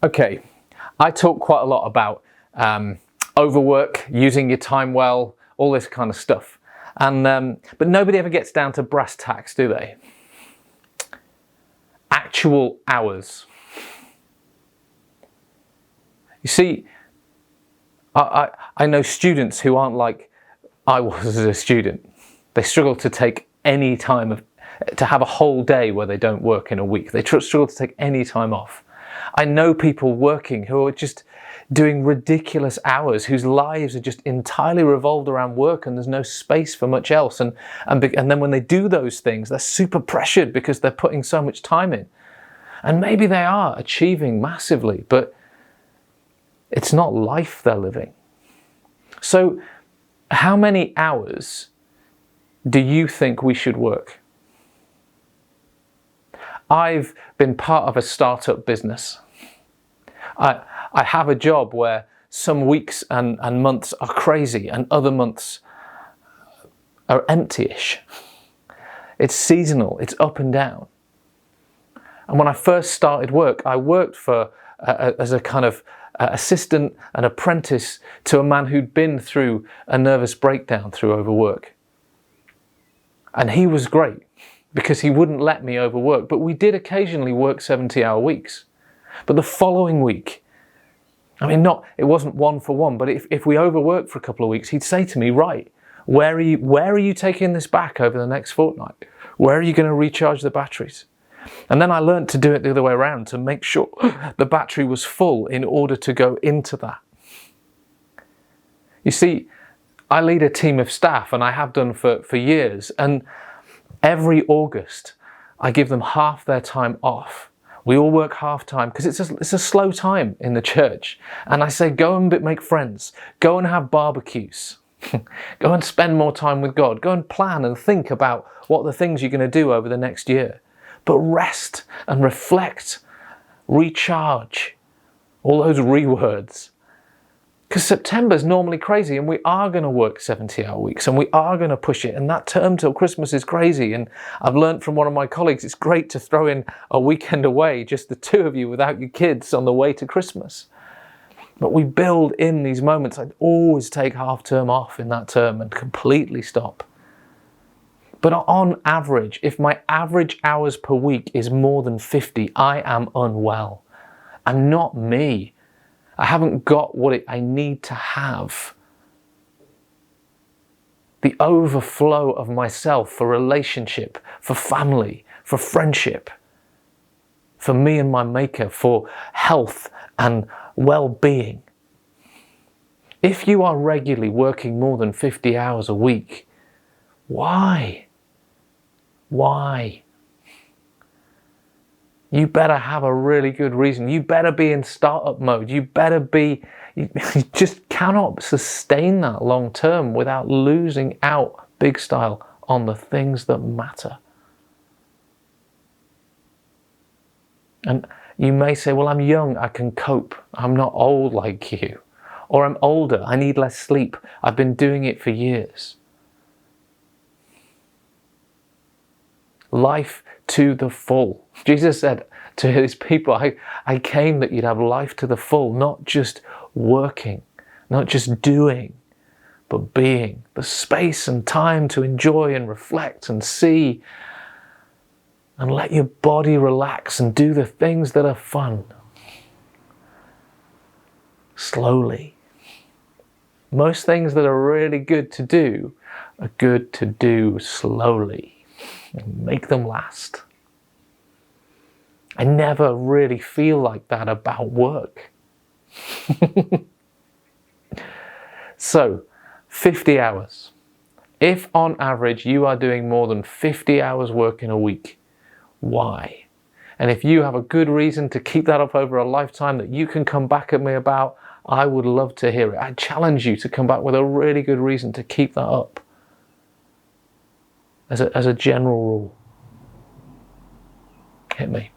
Okay, I talk quite a lot about overwork, using your time well, all this kind of stuff. But nobody ever gets down to brass tacks, do they? Actual hours. You see, I know students who aren't like I was as a student. They struggle to take any time to have a whole day where they don't work in a week. They struggle to take any time off. I know people working who are just doing ridiculous hours, whose lives are just entirely revolved around work and there's no space for much else. And then when they do those things, they're super pressured because they're putting so much time in. And maybe they are achieving massively, but it's not life they're living. So how many hours do you think we should work? I've been part of a startup business. I have a job where some weeks and months are crazy and other months are empty-ish. It's seasonal, it's up and down. And when I first started work, I worked as a kind of assistant and apprentice to a man who'd been through a nervous breakdown through overwork. And he was great because he wouldn't let me overwork, but we did occasionally work 70-hour weeks. But the following week, it wasn't one for one, but if we overworked for a couple of weeks, he'd say to me, right, where are you taking this back over the next fortnight? Where are you going to recharge the batteries? And then I learned to do it the other way around, to make sure the battery was full in order to go into that. You see, I lead a team of staff, and I have done for years, and every August I give them half their time off. We all work half time because it's a slow time in the church. And I say, go and make friends, go and have barbecues, go and spend more time with God, go and plan and think about what the things you're going to do over the next year. But rest and reflect, recharge, all those rewords. Because September's normally crazy and we are going to work 70-hour weeks and we are going to push it, and that term till Christmas is crazy. And I've learned from one of my colleagues, it's great to throw in a weekend away, just the two of you without your kids on the way to Christmas. But we build in these moments. I'd always take half term off in that term and completely stop. But on average, if my average hours per week is more than 50, I am unwell. I'm not me. I haven't got what I need to have. The overflow of myself for relationship, for family, for friendship, for me and my Maker, for health and well-being. If you are regularly working more than 50 hours a week, why? Why? You better have a really good reason. You better be in startup mode. You just cannot sustain that long term without losing out big style on the things that matter. And you may say, well, I'm young, I can cope. I'm not old like you. Or I'm older, I need less sleep. I've been doing it for years. Life to the full. Jesus said to his people, I came that you'd have life to the full, not just working, not just doing, but being. The space and time to enjoy and reflect and see and let your body relax and do the things that are fun. Slowly. Most things that are really good to do are good to do slowly. And make them last. I never really feel like that about work. So, 50 hours. If on average you are doing more than 50 hours work in a week, why? And if you have a good reason to keep that up over a lifetime that you can come back at me about, I would love to hear it. I challenge you to come back with a really good reason to keep that up. As a general rule. Hit me.